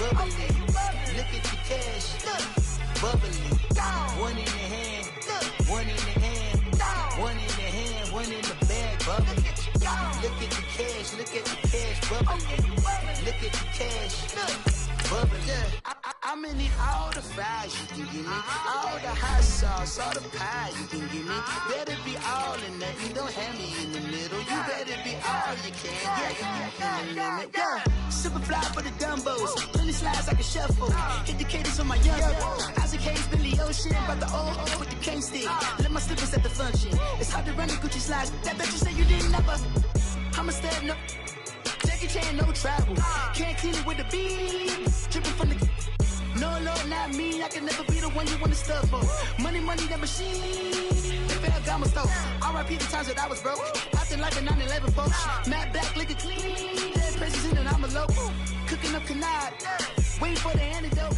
bubbly. Look at the cash, bubbly. One in the hand, one in the hand, one in the hand, one in the bag, bubbly. Look at the cash, bubbly. Look at the cash, bubbly. I'm in need all the fries you can give me, all the hot sauce, all the pie you can give me. Better be all in nothing, don't have me in the middle. You better be all you can, yeah, in the limit, yeah. Super fly for the Dumbos, plenty slides like a shuffle. Hit the cadence on my young Isaac Hayes, Billy Ocean, about the old with the cane stick. Let my slippers at the function. It's hard to run the Gucci slides. That bet you say you didn't never. I'm a step no. Jackie Chan, no travel. Can't clean it with the beat. Dripping from the. No, Lord, not me. I can never be the one you want to stuff for. Money, that machine. The fair gamma store. R.I.P. the times that I was broke. Acting like a 9/11 folks. Matte black, liquor clean. Dead presents in and I'm a local. Cooking up canard. Waiting for the antidote.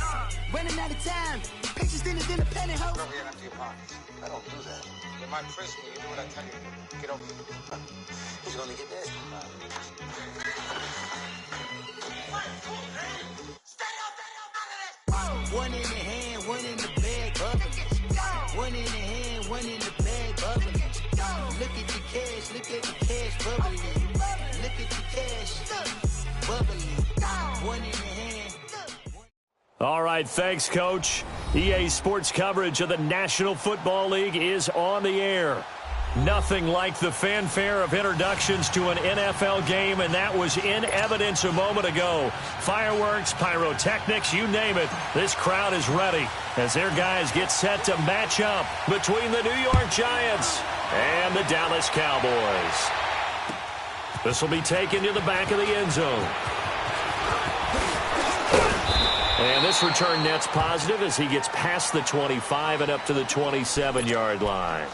Running out of time. Pictures thinner than a penny hoe. Over here, empty your pockets. I don't do that. You might press me. You do what I tell you. Get over here. Who's gonna get this? One in the hand, one in the bag, bubbly. One in the hand, one in the bag, bubbly. Look at the cash, bubbly. Look at the cash, bubbly. One in the hand. All right, thanks, Coach. EA Sports coverage of the National Football League is on the air. Nothing like the fanfare of introductions to an NFL game, and that was in evidence a moment ago. Fireworks, pyrotechnics, you name it. This crowd is ready as their guys get set to match up between the New York Giants and the Dallas Cowboys. This will be taken to the back of the end zone. And this return net's positive as he gets past the 25 and up to the 27-yard line.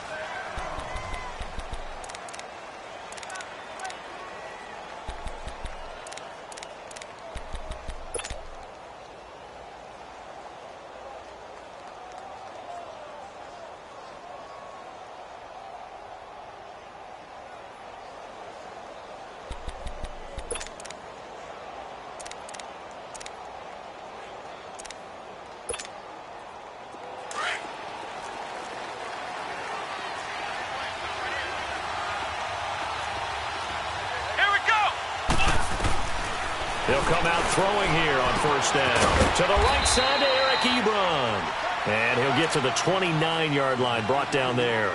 He'll come out throwing here on first down. To the right side to Eric Ebron. And he'll get to the 29-yard line, brought down there.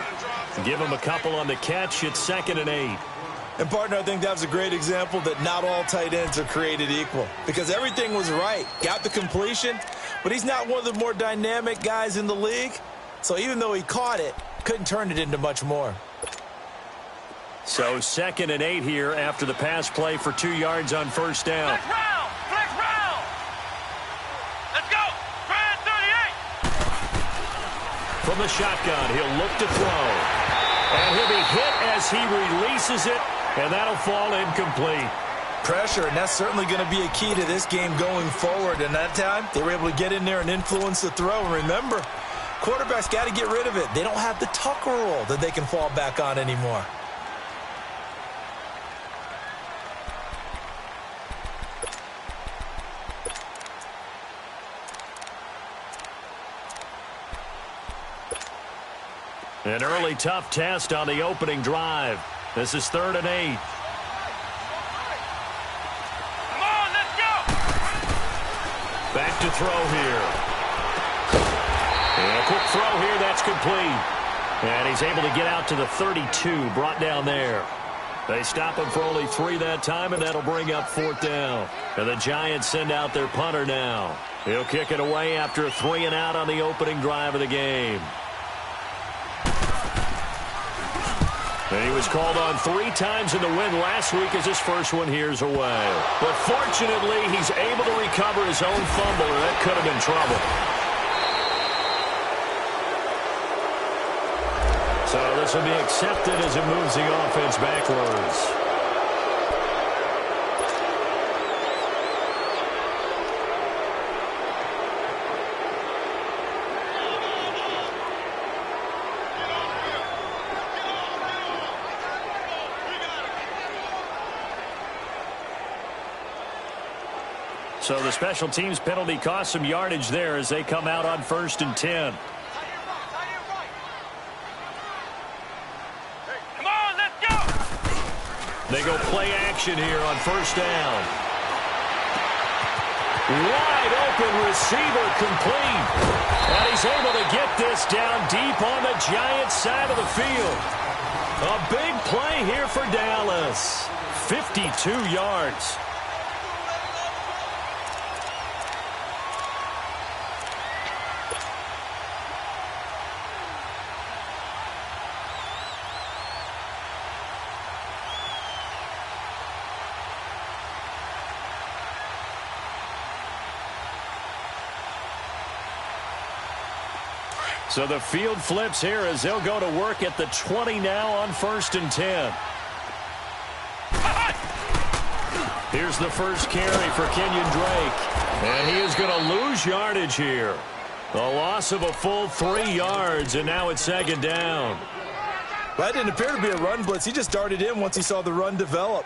Give him a couple on the catch. It's 2nd and 8. And, partner, I think that was a great example that not all tight ends are created equal. Because everything was right. Got the completion, but he's not one of the more dynamic guys in the league. So even though he caught it, couldn't turn it into much more. So 2nd and 8 here after the pass play for 2 yards on first down. Flex round. Let's go. Grand 38. From the shotgun, he'll look to throw. And he'll be hit as he releases it, and that'll fall incomplete. Pressure, and that's certainly going to be a key to this game going forward. And that time, they were able to get in there and influence the throw. And remember, quarterbacks got to get rid of it. They don't have the Tucker rule that they can fall back on anymore. An early tough test on the opening drive. This is 3rd and 8. Come on, let's go. Back to throw here. And a quick throw here, that's complete. And he's able to get out to the 32, brought down there. They stop him for only 3 that time, and that'll bring up 4th down. And the Giants send out their punter now. He'll kick it away after a 3 and out on the opening drive of the game. And he was called on 3 times in the win last week as his first one here's away. But fortunately, he's able to recover his own fumble, and that could have been trouble. So this will be accepted as it moves the offense backwards. So the special teams penalty cost some yardage there as they come out on 1st and 10. Come on, let's go! They go play action here on 1st down. Wide open receiver complete. And he's able to get this down deep on the Giants side of the field. A big play here for Dallas. 52 yards. So the field flips here as they'll go to work at the 20 now on 1st and 10. Here's the first carry for Kenyon Drake. And he is going to lose yardage here. A loss of a full 3 yards, and now it's 2nd down. That didn't appear to be a run blitz. He just darted in once he saw the run develop.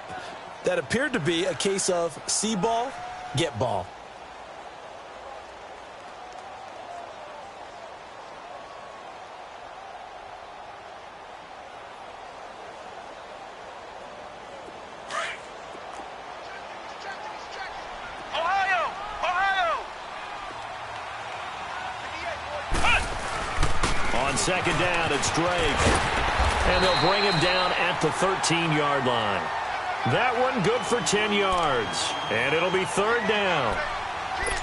That appeared to be a case of see ball, get ball. On 2nd down, it's Drake. And they'll bring him down at the 13-yard line. That one good for 10 yards. And it'll be 3rd down.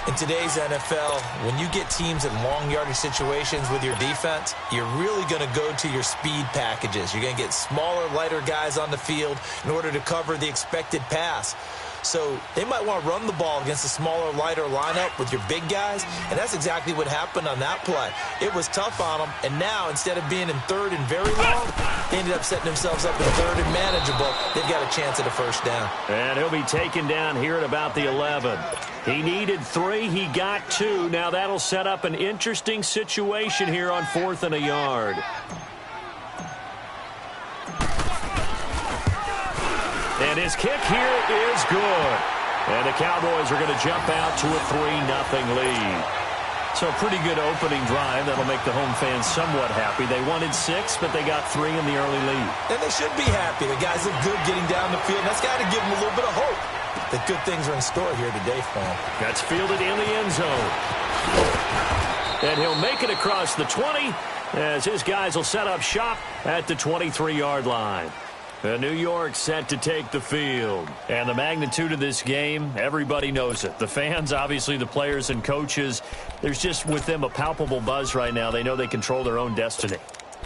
In today's NFL, when you get teams in long yardage situations with your defense, you're really going to go to your speed packages. You're going to get smaller, lighter guys on the field in order to cover the expected pass. So they might want to run the ball against a smaller, lighter lineup with your big guys, and that's exactly what happened on that play. It was tough on them, and now instead of being in 3rd and very long, they ended up setting themselves up in 3rd and manageable. They've got a chance at a 1st down. And he'll be taken down here at about the 11. He needed 3. He got 2. Now that'll set up an interesting situation here on 4th and a yard. And his kick here is good. And the Cowboys are going to jump out to a 3-0 lead. So a pretty good opening drive. That'll make the home fans somewhat happy. They wanted 6, but they got 3 in the early lead. And they should be happy. The guys look good getting down the field. That's got to give them a little bit of hope that good things are in store here today for him. That's fielded in the end zone. And he'll make it across the 20 as his guys will set up shop at the 23-yard line. New York set to take the field. And the magnitude of this game, everybody knows it. The fans, obviously the players and coaches, there's just with them a palpable buzz right now. They know they control their own destiny.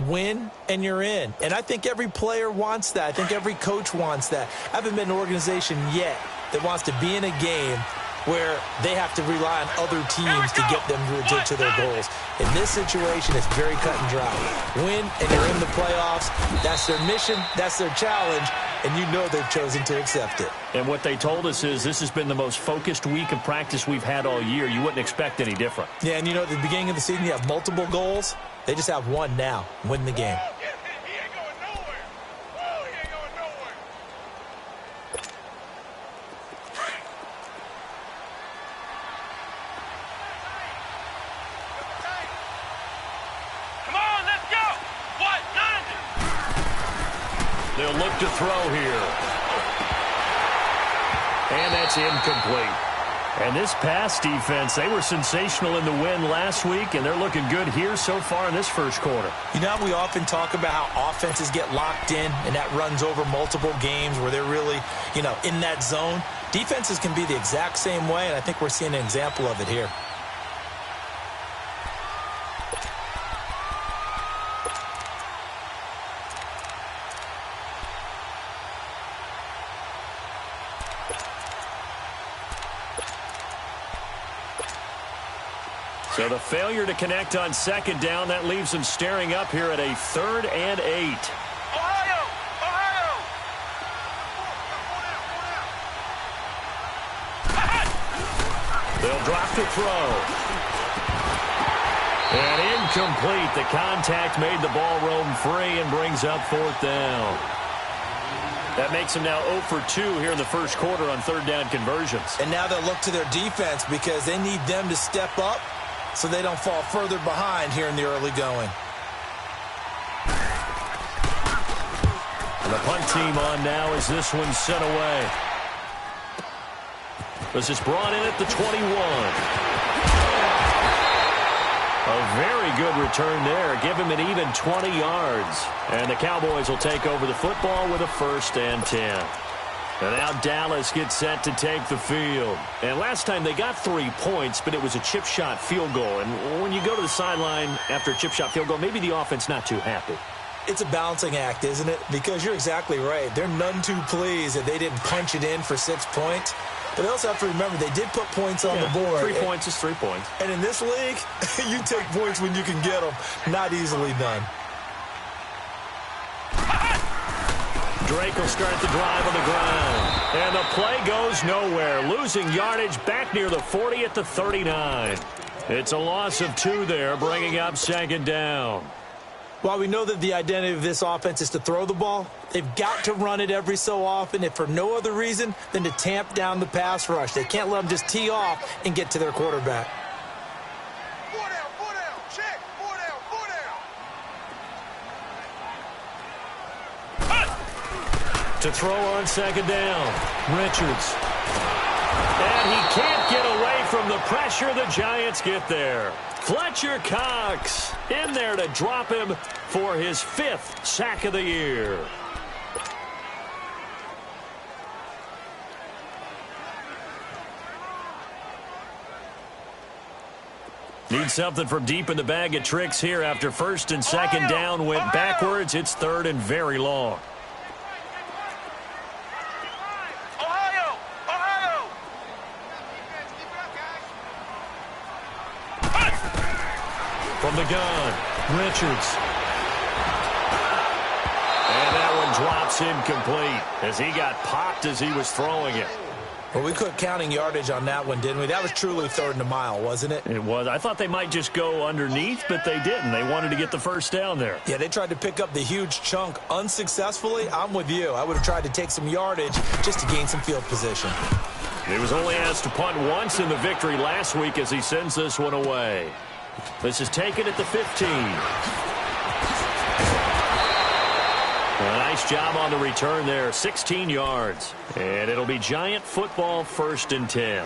Win and you're in. And I think every player wants that. I think every coach wants that. I haven't been an organization yet that wants to be in a game where they have to rely on other teams to get them to their goals. In this situation, it's very cut and dry. Win, and you're in the playoffs. That's their mission. That's their challenge. And you know they've chosen to accept it. And what they told us is this has been the most focused week of practice we've had all year. You wouldn't expect any different. Yeah, and you know, at the beginning of the season, you have multiple goals. They just have one now, win the game. They'll look to throw here. And that's incomplete. And this pass defense, they were sensational in the win last week, and they're looking good here so far in this first quarter. You know, we often talk about how offenses get locked in, and that runs over multiple games where they're really, you know, in that zone. Defenses can be the exact same way, and I think we're seeing an example of it here. So the failure to connect on 2nd down, that leaves them staring up here at a 3rd and 8. Ohio! Ohio! They'll drop to throw. And incomplete. The contact made the ball roam free and brings up 4th down. That makes them now 0 for 2 here in the first quarter on third down conversions. And now they'll look to their defense because they need them to step up so they don't fall further behind here in the early going. And the punt team on now as this one's sent away. This is brought in at the 21. A very good return there. Give him an even 20 yards. And the Cowboys will take over the football with a 1st and 10. And now Dallas gets set to take the field. And last time they got 3 points, but it was a chip shot field goal. And when you go to the sideline after a chip shot field goal, maybe the offense not too happy. It's a balancing act, isn't it? Because you're exactly right. They're none too pleased that they didn't punch it in for 6 points. But they also have to remember they did put points on the board. 3 points is 3 points. And in this league, you take points when you can get them. Not easily done. Drake will start the drive on the ground. And the play goes nowhere. Losing yardage back near the 40 at the 39. It's a loss of 2 there, bringing up 2nd down. While we know that the identity of this offense is to throw the ball, they've got to run it every so often, if for no other reason than to tamp down the pass rush. They can't let them just tee off and get to their quarterback. 4 down, check, 4 down. To throw on 2nd down, Richards. And he can't get away from the pressure. The Giants get there. Fletcher Cox in there to drop him for his 5th sack of the year. Need something from deep in the bag of tricks here after 1st and 2nd down went backwards. It's 3rd and very long. From the gun, Richards. And that one drops incomplete as he got popped as he was throwing it. Well, we quit counting yardage on that one, didn't we? That was truly 3rd and a mile, wasn't it? It was. I thought they might just go underneath, but they didn't. They wanted to get the 1st down there. Yeah, they tried to pick up the huge chunk unsuccessfully. I'm with you. I would have tried to take some yardage just to gain some field position. He was only asked to punt once in the victory last week as he sends this one away. This is taken at the 15. A nice job on the return there, 16 yards. And it'll be Giant football 1st and 10.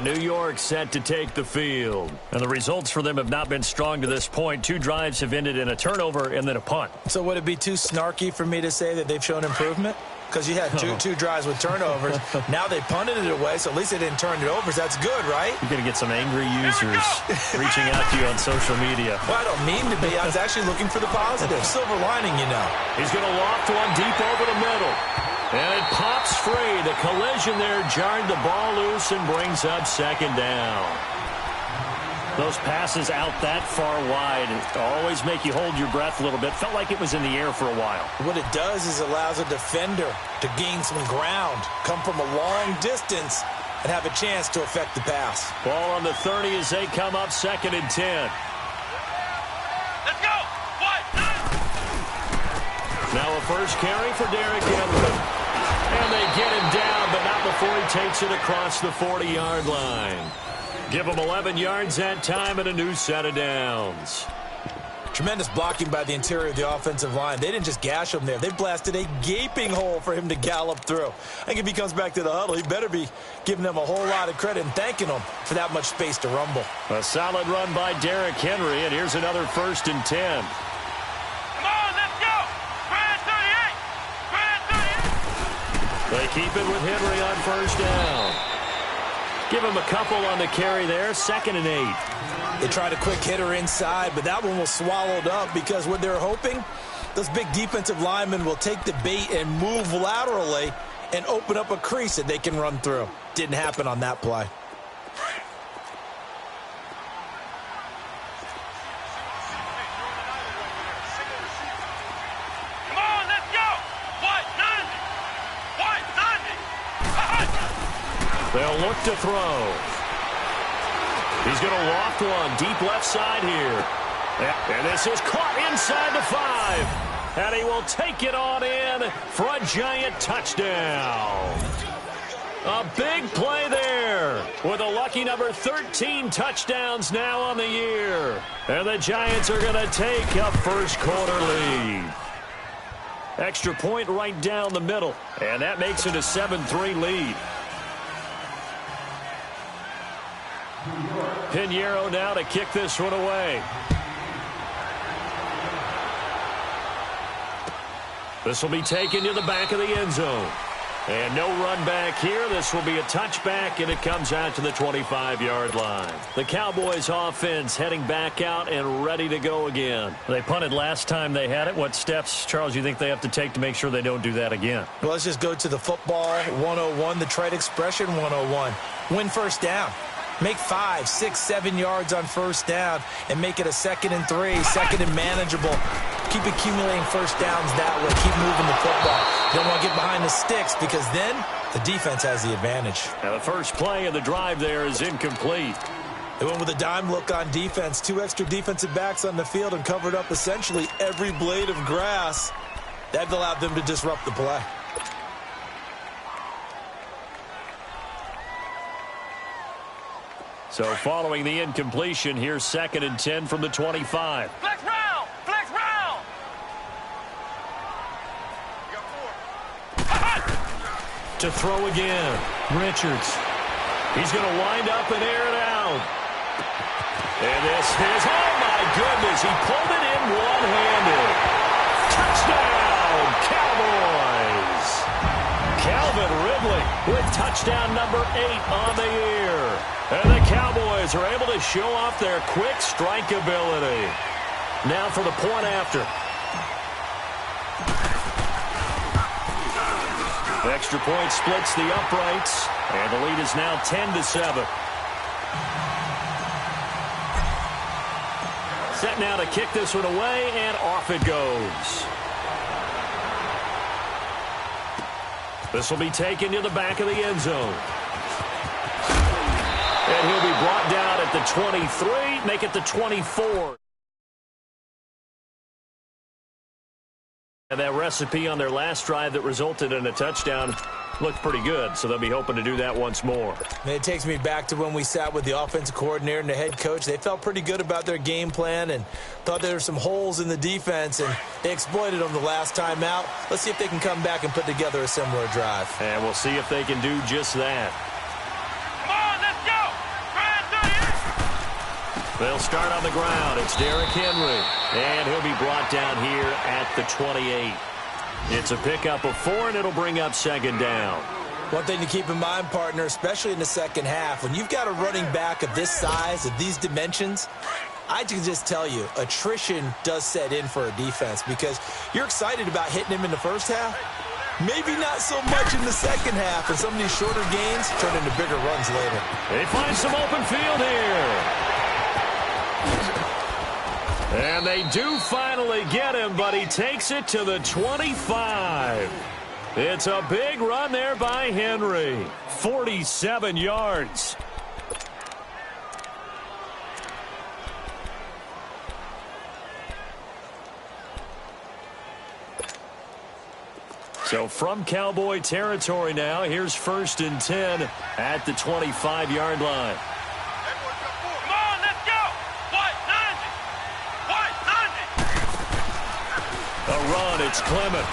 New York set to take the field. And the results for them have not been strong to this point. 2 drives have ended in a turnover and then a punt. So would it be too snarky for me to say that they've shown improvement? Because you had two drives with turnovers. Now they punted it away, so at least they didn't turn it over. So that's good, right? You're going to get some angry users reaching out to you on social media. Well, I don't mean to be. I was actually looking for the positive. Silver lining, you know. He's going to loft one deep over the middle. And it pops free. The collision there jarred the ball loose and brings up 2nd down. Those passes out that far wide always make you hold your breath a little bit. Felt like it was in the air for a while. What it does is allows a defender to gain some ground, come from a long distance, and have a chance to affect the pass. Ball on the 30 as they come up 2nd and 10. Let's go. What? Now a 1st carry for Derrick Henry. And they get him down, but not before he takes it across the 40-yard line. Give him 11 yards that time and a new set of downs. Tremendous blocking by the interior of the offensive line. They didn't just gash him there. They blasted a gaping hole for him to gallop through. I think if he comes back to the huddle, he better be giving them a whole lot of credit and thanking them for that much space to rumble. A solid run by Derrick Henry, and here's another 1st and 10. Come on, let's go. Brand 38. They keep it with Henry on 1st down. Give him a couple on the carry there, 2nd and 8. They tried a quick hitter inside, but that one was swallowed up because what they're hoping, those big defensive linemen will take the bait and move laterally and open up a crease that they can run through. Didn't happen on that play. Come on, let's go. What? 90. They'll look to throw. He's going to loft one deep left side here. And this is caught inside the 5. And he will take it on in for a giant touchdown. A big play there with a lucky number 13 touchdowns now on the year. And the Giants are going to take a first quarter lead. Extra point right down the middle. And that makes it a 7-3 lead. Pinheiro now to kick this one away. This will be taken to the back of the end zone. And no run back here. This will be a touchback, and it comes out to the 25-yard line. The Cowboys offense heading back out and ready to go again. They punted last time they had it. What steps, Charles, you think they have to take to make sure they don't do that again? Well, let's just go to the football 101, the trade expression 101. Win first down. Make 5, 6, 7 yards on first down and make it a 2nd and 3, 2nd and manageable. Keep accumulating first downs that way. Keep moving the football. You don't want to get behind the sticks because then the defense has the advantage. Now the first play of the drive there is incomplete. They went with a dime look on defense. 2 extra defensive backs on the field and covered up essentially every blade of grass. That allowed them to disrupt the play. So following the incompletion, here's 2nd and 10 from the 25. Flex round! Flex round! To throw again. Richards. He's going to wind up and air it out. And this is, oh my goodness, he pulled it in one-handed. Touchdown, Cowboys. Calvin Ridley with touchdown number 8 on the year. And the Cowboys are able to show off their quick strike ability. Now for the point after. The extra point splits the uprights, and the lead is now 10-7. Set now to kick this one away, and off it goes. This will be taken to the back of the end zone. And he'll be brought down at the 23, make it the 24. And that recipe on their last drive that resulted in a touchdown looked pretty good, so they'll be hoping to do that once more. And it takes me back to when we sat with the offensive coordinator and the head coach. They felt pretty good about their game plan and thought there were some holes in the defense, and they exploited them the last time out. Let's see if they can come back and put together a similar drive. And we'll see if they can do just that. They'll start on the ground. It's Derrick Henry. And he'll be brought down here at the 28. It's a pickup of 4, and it'll bring up 2nd down. One thing to keep in mind, partner, especially in the second half, when you've got a running back of this size, of these dimensions, I can just tell you, attrition does set in for a defense because you're excited about hitting him in the first half. Maybe not so much in the second half, and some of these shorter gains turn into bigger runs later. They find some open field here. And they do finally get him, but he takes it to the 25. It's a big run there by Henry. 47 yards. So from Cowboy territory now, here's 1st and 10 at the 25-yard line. Run, it's Clement.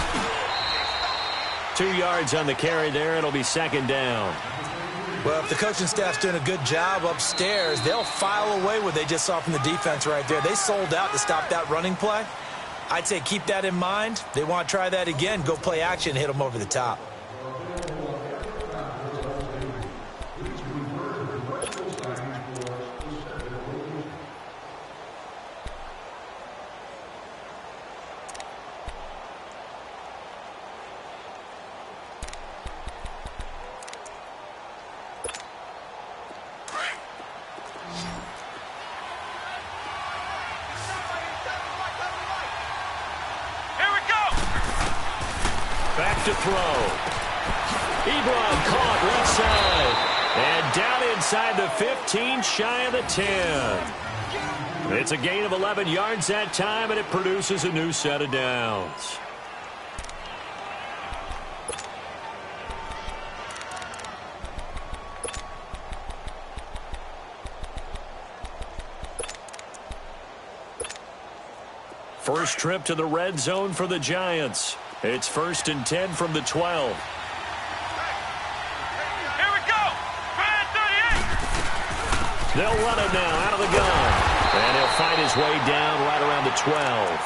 2 yards on the carry there. It'll be 2nd down. Well, if the coaching staff's doing a good job upstairs, they'll file away what they just saw from the defense right there. They sold out to stop that running play. I'd say keep that in mind. They want to try that again. Go play action and hit them over the top. Back to throw. Ebron caught left side. And down inside the 15, shy of the 10. It's a gain of 11 yards that time, and it produces a new set of downs. First trip to the red zone for the Giants. It's 1st and 10 from the 12. Here we go. Red 38. They'll run it now out of the gun. And he'll fight his way down right around the 12.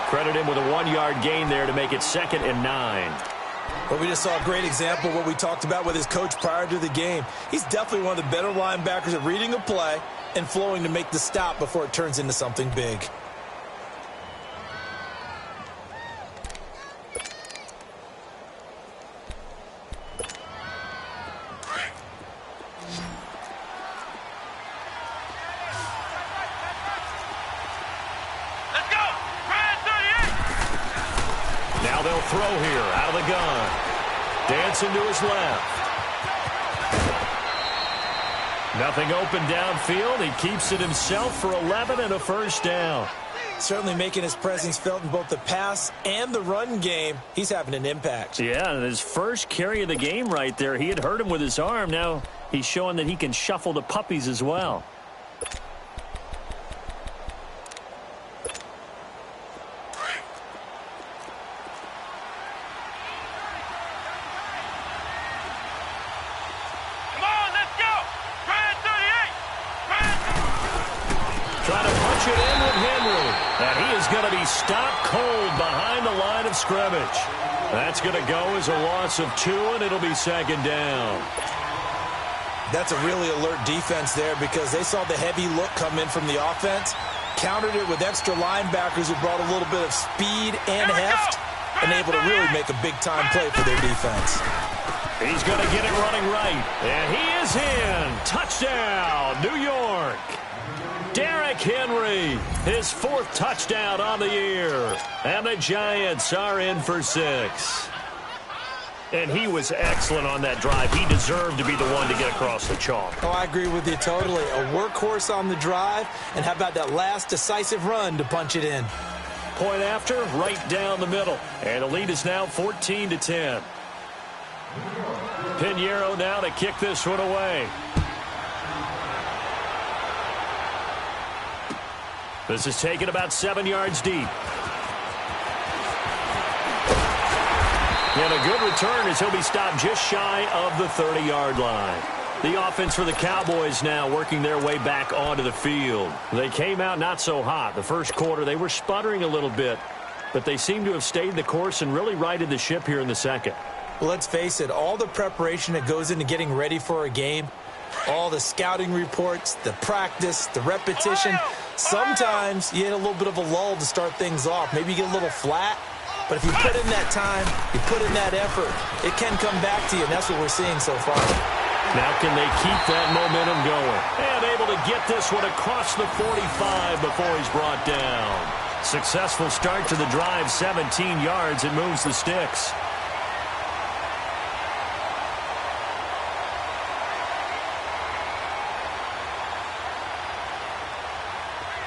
Credit him with a 1-yard gain there to make it 2nd and 9. Well, we just saw a great example of what we talked about with his coach prior to the game. He's definitely one of the better linebackers at reading a play and flowing to make the stop before it turns into something big. Let's go. Red 38. Now they'll throw here out of the gun. Dancing to his left. Nothing open downfield. He keeps it himself for 11 and a first down. Certainly making his presence felt in both the pass and the run game. He's having an impact. Yeah, and his first carry of the game right there, he had hurt him with his arm. Now he's showing that he can shuffle the puppies as well. Come on, let's go. Red 38. Red. Trying to punch it in with Henry. And he is going to be stopped cold behind the line of scrimmage. That's going to go as a loss of 2, and it'll be 2nd down. That's a really alert defense there because they saw the heavy look come in from the offense, countered it with extra linebackers who brought a little bit of speed and heft, and able to really make a big-time play for their defense. He's going to get it running right. And he is in. Touchdown, New York. Derrick Henry, his 4th touchdown on the year. And the Giants are in for 6. And he was excellent on that drive. He deserved to be the one to get across the chalk. Oh, I agree with you totally. A workhorse on the drive, and how about that last decisive run to punch it in? Point after, right down the middle. And the lead is now 14-10. Pinheiro now to kick this one away. This is taken about 7 yards deep. And a good return as he'll be stopped just shy of the 30-yard line. The offense for the Cowboys now working their way back onto the field. They came out not so hot. The first quarter, they were sputtering a little bit, but they seem to have stayed the course and really righted the ship here in the second. Well, let's face it, all the preparation that goes into getting ready for a game, all the scouting reports, the practice, the repetition, sometimes you hit a little bit of a lull to start things off. Maybe you get a little flat, but if you put in that time, you put in that effort, it can come back to you, and that's what we're seeing so far. Now can they keep that momentum going? And able to get this one across the 45 before he's brought down. Successful start to the drive, 17 yards, and moves the sticks.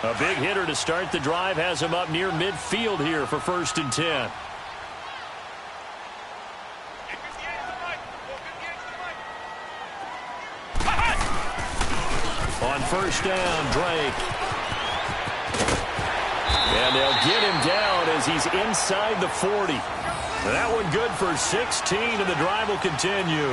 A big hitter to start the drive has him up near midfield here for 1st and 10. On 1st down, Drake. And they'll get him down as he's inside the 40. That one good for 16, and the drive will continue.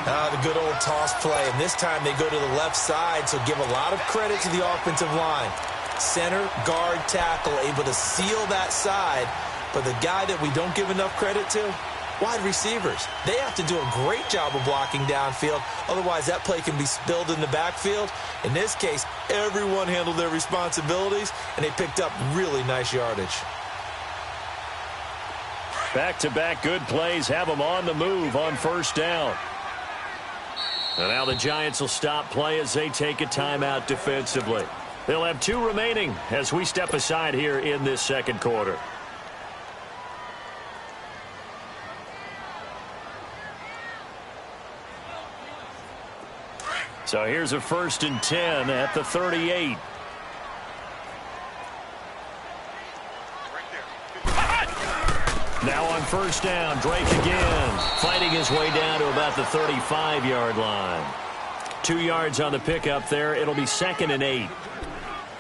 The good old toss play, and this time they go to the left side, so give a lot of credit to the offensive line. Center, guard, tackle, able to seal that side, but the guy that we don't give enough credit to, wide receivers. They have to do a great job of blocking downfield, otherwise that play can be spilled in the backfield. In this case, everyone handled their responsibilities, and they picked up really nice yardage. Back-to-back good plays have them on the move on 1st down. And now the Giants will stop play as they take a timeout defensively. They'll have 2 remaining as we step aside here in this second quarter. So here's a 1st and 10 at the 38. Now on first down, Drake again, fighting his way down to about the 35-yard line. 2 yards on the pickup there. It'll be 2nd and 8.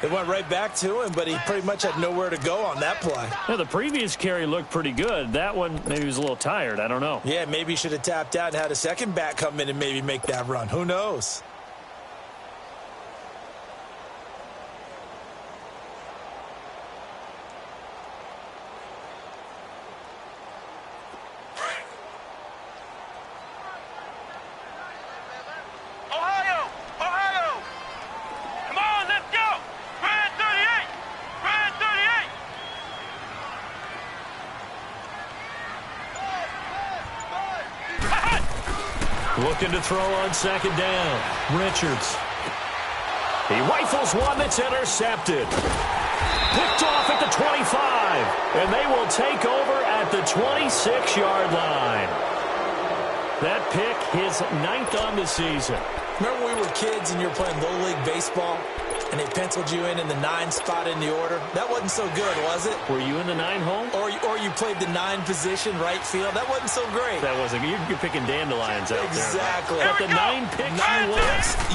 It went right back to him, but he pretty much had nowhere to go on that play. Yeah, the previous carry looked pretty good. That one, maybe he was a little tired. I don't know. Yeah, maybe he should have tapped out and had a second back come in and maybe make that run. Who knows? Looking to throw on 2nd down. Richards. He rifles one that's intercepted. Picked off at the 25. And they will take over at the 26-yard line. That pick, his 9th on the season. Remember when we were kids and you were playing Little League Baseball and they penciled you in the 9 spot in the order? That wasn't so good, was it? Were you in the 9 hole? Or you played the 9 position, right field? That wasn't so great. That wasn't. You're picking dandelions out exactly. there. But the 9 pick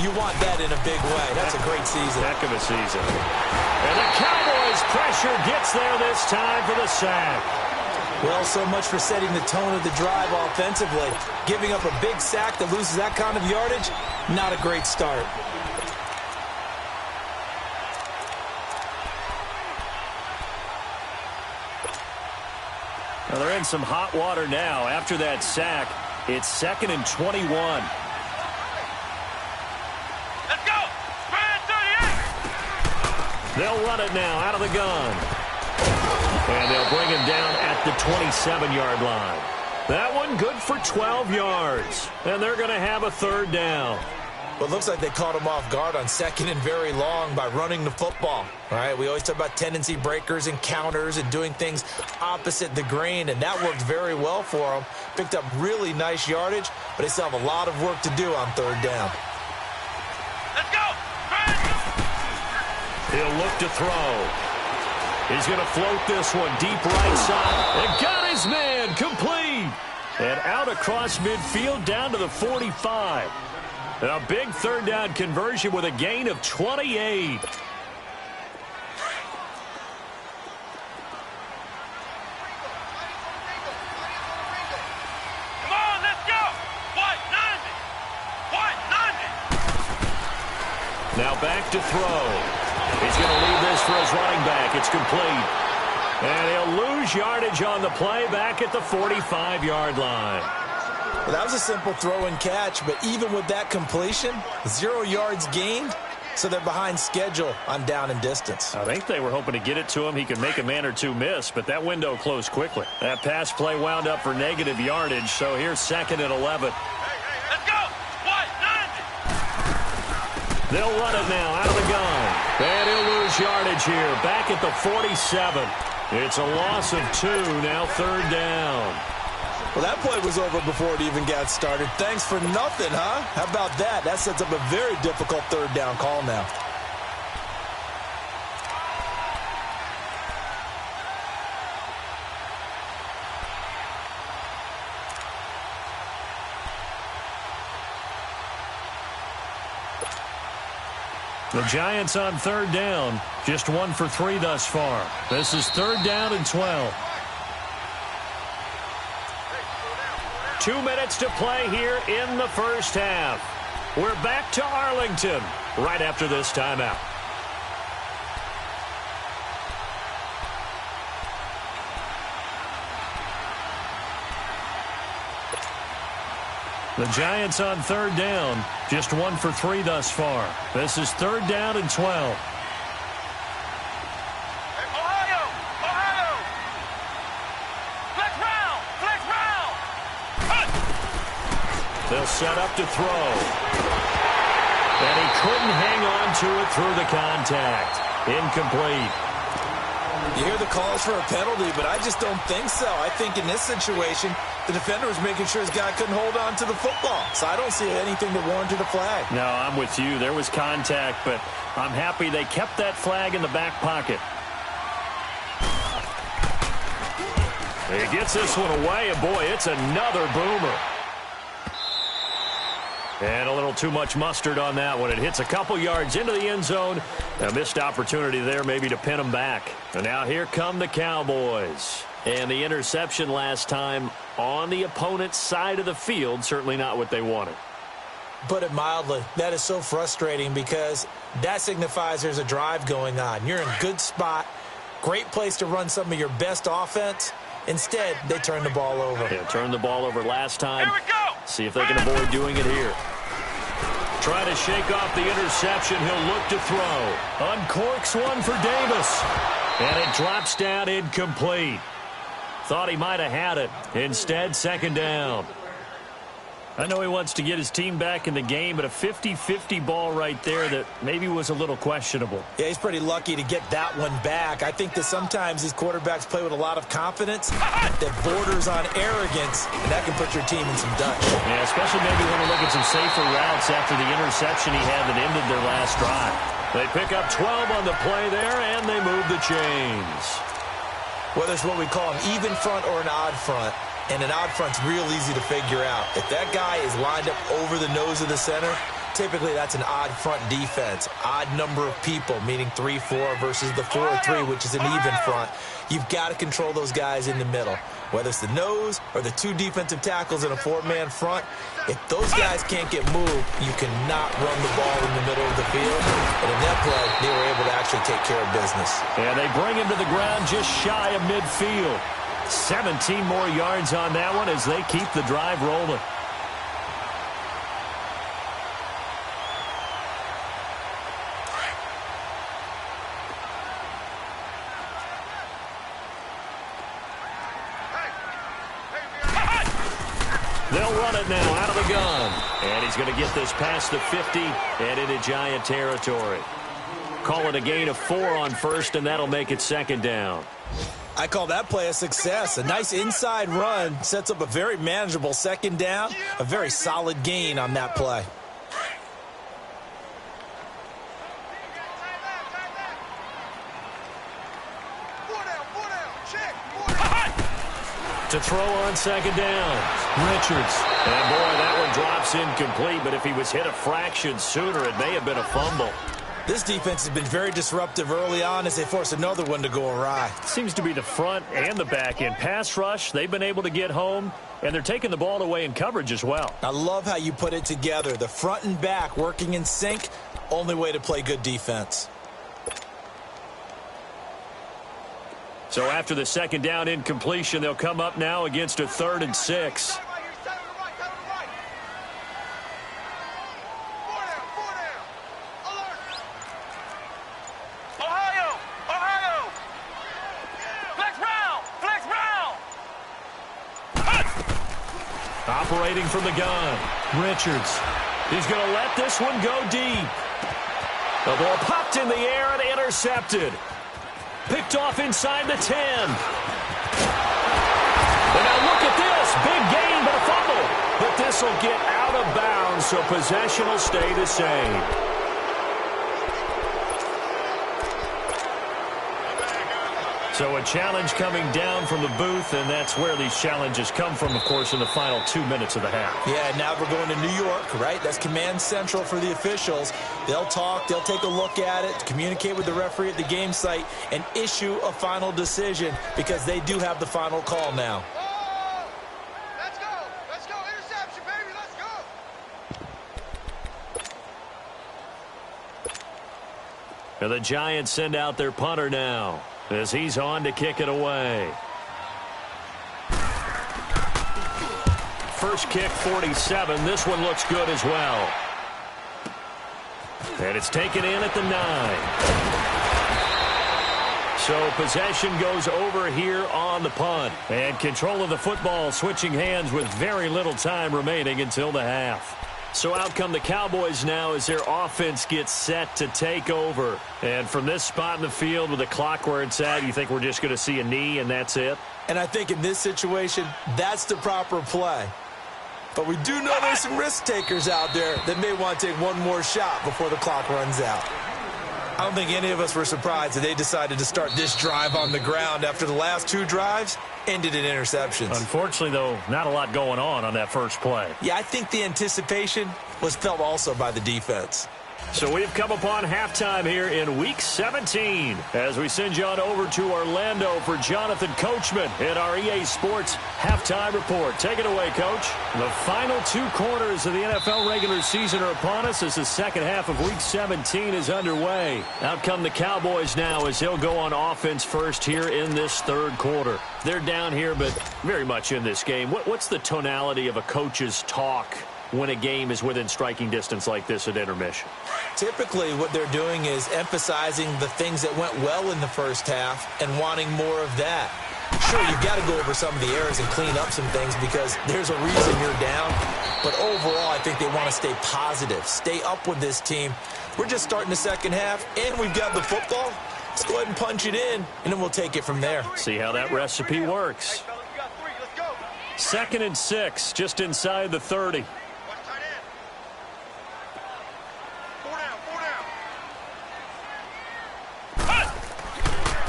you want that in a big way. That's a great season. Heck of a season. And the Cowboys' pressure gets there this time for the sack. Well, so much for setting the tone of the drive offensively. Giving up a big sack that loses that kind of yardage, not a great start. Well, they're in some hot water now. After that sack, it's 2nd and 21. Let's go! Spread 38! They'll run it now out of the gun. And they'll bring him down at the 27-yard line. That one good for 12 yards. And they're going to have a 3rd down. Well, it looks like they caught him off guard on 2nd and very long by running the football. All right, we always talk about tendency breakers and counters and doing things opposite the grain, and that worked very well for them. Picked up really nice yardage, but they still have a lot of work to do on 3rd down. Let's go! He'll look to throw. He's going to float this one deep right side. And got his man complete. And out across midfield down to the 45. A big 3rd down conversion with a gain of 28. Come on, let's go! White 90! White 90! Now back to throw. He's going to leave this for his running back. It's complete. And he'll lose yardage on the play back at the 45-yard line. Well, that was a simple throw and catch, but even with that completion, 0 yards gained, so they're behind schedule on down and distance. I think they were hoping to get it to him. He could make a man or two miss, but that window closed quickly. That pass play wound up for negative yardage, so here's 2nd and 11. Let's go! White 90! They'll run it now out of the gun. And he'll lose yardage here, back at the 47. It's a loss of 2, now 3rd down. Well, that play was over before it even got started. Thanks for nothing, huh? How about that? That sets up a very difficult 3rd down call now. The Giants on 3rd down, just 1 for 3 thus far. This is 3rd down and 12. 2 minutes to play here in the first half. We're back to Arlington right after this timeout. The Giants on 3rd down, just 1 for 3 thus far. This is 3rd down and 12. They'll set up to throw. And he couldn't hang on to it through the contact. Incomplete. You hear the calls for a penalty, but I just don't think so. I think in this situation, the defender was making sure his guy couldn't hold on to the football. So I don't see anything that warranted a flag. No, I'm with you. There was contact, but I'm happy they kept that flag in the back pocket. He gets this one away, and boy, it's another boomer. And a little too much mustard on that one. It hits a couple yards into the end zone. A missed opportunity there maybe to pin him back. And now here come the Cowboys. And the interception last time on the opponent's side of the field, certainly not what they wanted. Put it mildly, that is so frustrating because that signifies there's a drive going on. You're in a good spot, great place to run some of your best offense. Instead, they turn the ball over. Yeah, turned the ball over last time. Here we go. See if they can avoid doing it here. Trying to shake off the interception. He'll look to throw. Uncorks one for Davis. And it drops down incomplete. Thought he might have had it. Instead, second down. I know he wants to get his team back in the game, but a 50-50 ball right there that maybe was a little questionable. Yeah, he's pretty lucky to get that one back. I think that sometimes these quarterbacks play with a lot of confidence that borders on arrogance, and that can put your team in some dutch. Yeah, especially maybe when you look at some safer routes after the interception he had that ended their last drive. They pick up 12 on the play there, and they move the chains. Whether it's what we call an even front or an odd front, and an odd front's real easy to figure out. If that guy is lined up over the nose of the center, typically that's an odd front defense. Odd number of people, meaning 3-4 versus the 4-3, which is an even front. You've got to control those guys in the middle. Whether it's the nose or the two defensive tackles in a four-man front, if those guys can't get moved, you cannot run the ball in the middle of the field. And in that play, they were able to actually take care of business. And they bring him to the ground just shy of midfield. 17 more yards on that one as they keep the drive rolling. They'll run it now out of the gun. And he's going to get this past the 50 and into Giant territory. Call it a gain of 4 on first, and that'll make it second down. I call that play a success. A nice inside run sets up a very manageable second down. A very solid gain on that play. To throw on second down, Richards. And boy, that one drops incomplete, but if he was hit a fraction sooner, it may have been a fumble. This defense has been very disruptive early on as they force another one to go awry. Seems to be the front and the back end. Pass rush, they've been able to get home, and they're taking the ball away in coverage as well. I love how you put it together. The front and back working in sync, only way to play good defense. So after the second down incompletion, they'll come up now against a 3rd and 6. Operating from the gun, Richards. He's going to let this one go deep. The ball popped in the air and intercepted. Picked off inside the 10. And now look at this. Big gain, but a fumble. But this will get out of bounds, so possession will stay the same. So a challenge coming down from the booth, and that's where these challenges come from, of course, in the final 2 minutes of the half. Yeah, now we're going to New York, right? That's command central for the officials. They'll talk, they'll take a look at it, communicate with the referee at the game site, and issue a final decision because they do have the final call now. Let's go. Let's go. Interception, baby. Let's go. And the Giants send out their punter now as he's on to kick it away. First kick, 47. This one looks good as well. And it's taken in at the 9. So possession goes over here on the punt. And control of the football switching hands with very little time remaining until the half. So out come the Cowboys now as their offense gets set to take over. And from this spot in the field with the clock where it's at, you think we're just going to see a knee and that's it? And I think in this situation, that's the proper play. But we do know there's some risk takers out there that may want to take one more shot before the clock runs out. I don't think any of us were surprised that they decided to start this drive on the ground after the last 2 drives ended in interceptions. Unfortunately, though, not a lot going on that first play. Yeah, I think the anticipation was felt also by the defense. So we've come upon halftime here in Week 17 as we send you on over to Orlando for Jonathan Coachman in our EA Sports Halftime Report. Take it away, Coach. The final 2 quarters of the NFL regular season are upon us as the second half of Week 17 is underway. Out come the Cowboys now as they'll go on offense first here in this third quarter. They're down here, but very much in this game. What's the tonality of a coach's talk when a game is within striking distance like this at intermission? Typically, what they're doing is emphasizing the things that went well in the first half and wanting more of that. Sure, you've got to go over some of the errors and clean up some things because there's a reason you're down. But overall, I think they want to stay positive, stay up with this team. We're just starting the second half, and we've got the football. Let's go ahead and punch it in, and then we'll take it from there. See how that recipe works. 2nd and 6, just inside the 30.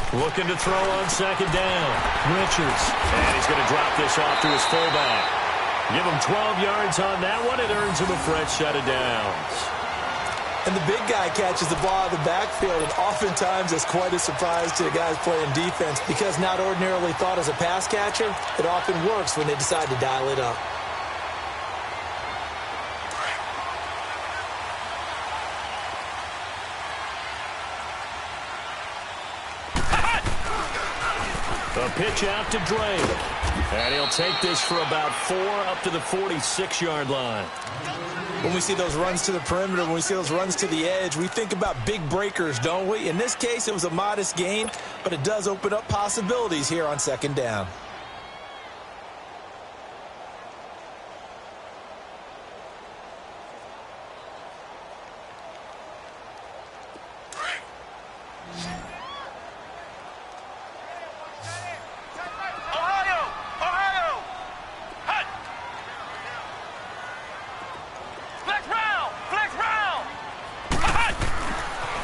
Looking to throw on 2nd down. Richards. And he's going to drop this off to his fullback. Give him 12 yards on that one. It earns him a fresh set of downs. And the big guy catches the ball out of the backfield, and oftentimes it's quite a surprise to the guys playing defense because not ordinarily thought as a pass catcher, it often works when they decide to dial it up. A pitch out to Drake. And he'll take this for about 4 up to the 46-yard line. When we see those runs to the perimeter, when we see those runs to the edge, we think about big breakers, don't we? In this case, it was a modest gain, but it does open up possibilities here on 2nd down.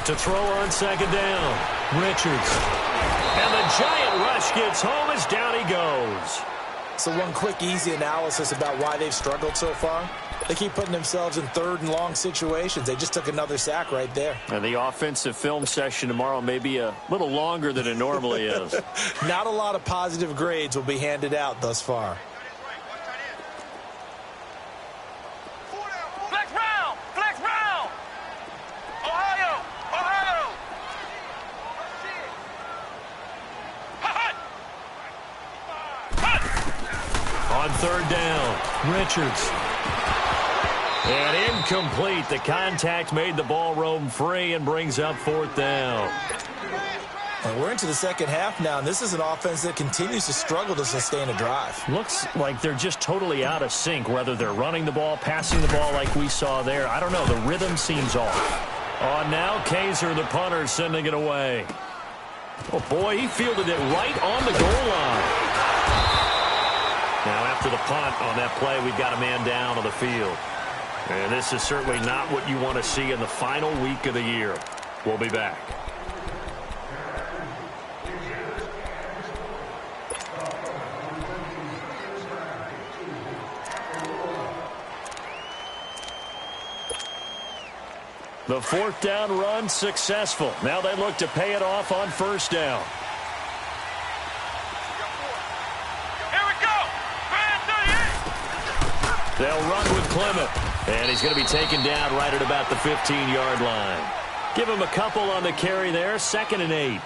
To throw on 2nd down. Richards. And the giant rush gets home as down he goes. So one quick, easy analysis about why they've struggled so far. They keep putting themselves in 3rd and long situations. They just took another sack right there. And the offensive film session tomorrow may be a little longer than it normally is. Not a lot of positive grades will be handed out thus far. On 3rd down, Richards. And incomplete. The contact made the ball roam free and brings up 4th down. And we're into the second half now, and this is an offense that continues to struggle to sustain a drive. Looks like they're just totally out of sync, whether they're running the ball, passing the ball like we saw there. I don't know. The rhythm seems off. On now, Kaiser, the punter, sending it away. Oh, boy, he fielded it right on the goal line. Now, after the punt on that play, we've got a man down on the field. And this is certainly not what you want to see in the final week of the year. We'll be back. The 4th down run successful. Now they look to pay it off on 1st down. They'll run with Clement. And he's going to be taken down right at about the 15-yard line. Give him a couple on the carry there. 2nd and 8.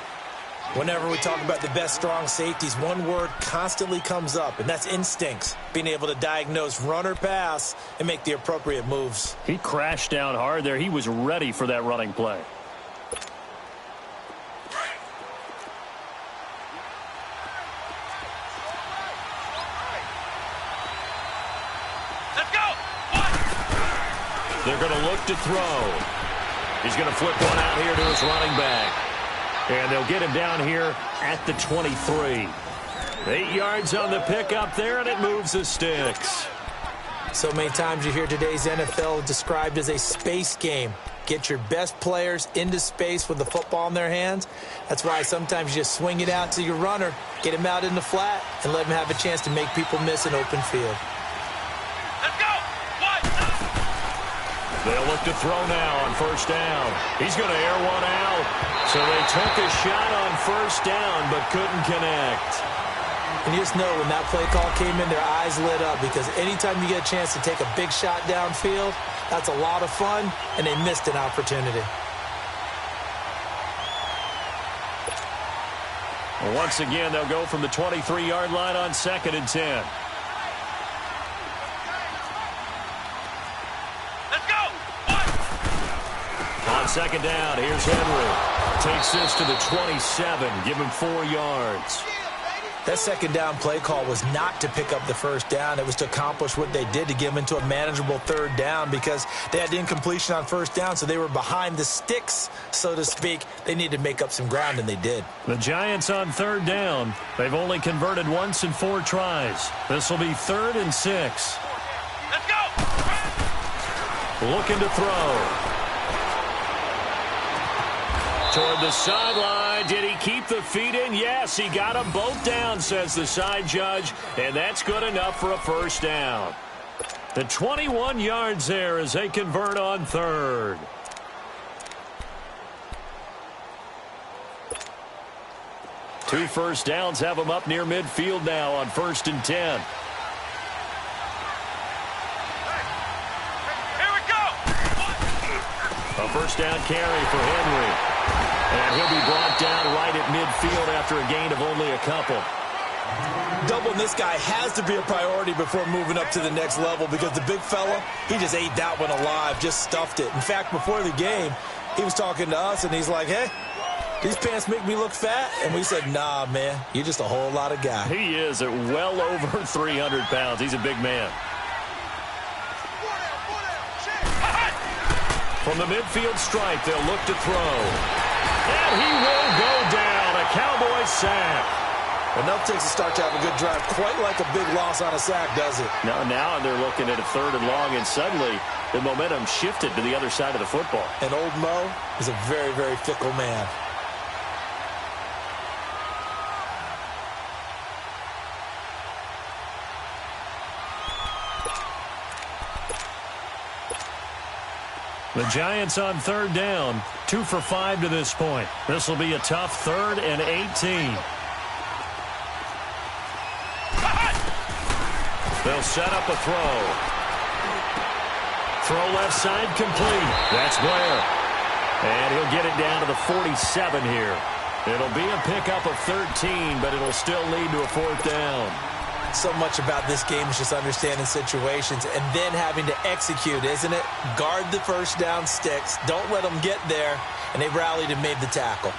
Whenever we talk about the best strong safeties, one word constantly comes up, and that's instincts. Being able to diagnose run or pass and make the appropriate moves. He crashed down hard there. He was ready for that running play. They're going to look to throw. He's going to flip one out here to his running back. And they'll get him down here at the 23. 8 yards on the pickup there, and it moves the sticks. So many times you hear today's NFL described as a space game. Get your best players into space with the football in their hands. That's why sometimes you just swing it out to your runner, get him out in the flat, and let him have a chance to make people miss an open field. Let's go! They'll look to throw now on first down. He's going to air one out. So they took a shot on first down but couldn't connect. And you just know when that play call came in, their eyes lit up, because anytime you get a chance to take a big shot downfield, that's a lot of fun, and they missed an opportunity. Well, once again, they'll go from the 23-yard line on 2nd and 10. Let's go! On 2nd down, here's Henry. Takes this to the 27, give him 4 yards. That 2nd down play call was not to pick up the first down. It was to accomplish what they did, to get them into a manageable 3rd down, because they had incompletion on first down, so they were behind the sticks, so to speak. They needed to make up some ground, and they did. The Giants on 3rd down. They've only converted once in 4 tries. This will be 3rd and 6. Let's go! Looking to throw. Toward the sideline. Did he keep the feet in? Yes, he got them both down, says the side judge, and that's good enough for a first down. The 21 yards there as they convert on 3rd. Two first downs have them up near midfield now on 1st and 10. Here we go! A first down carry for Henry. And he'll be brought down right at midfield after a gain of only a couple. Doubling this guy has to be a priority before moving up to the next level, because the big fella, he just ate that one alive, just stuffed it. In fact, before the game, he was talking to us, and he's like, hey, these pants make me look fat? And we said, nah, man, you're just a whole lot of guy. He is at well over 300 pounds. He's a big man. From the midfield stripe, they'll look to throw. And he will go down. A Cowboy sack. Enough takes a start to have a good drive. Quite like a big loss on a sack, does it? Now they're looking at a 3rd and long, and suddenly the momentum shifted to the other side of the football. And old Mo is a very, very fickle man. The Giants on 3rd down, 2 for 5 to this point. This will be a tough 3rd and 18. They'll set up a throw. Throw left side complete. That's Blair. And he'll get it down to the 47 here. It'll be a pickup of 13, but it'll still lead to a 4th down. So much about this game is just understanding situations and then having to execute, isn't it? Guard the first down sticks. Don't let them get there. And they rallied and made the tackle.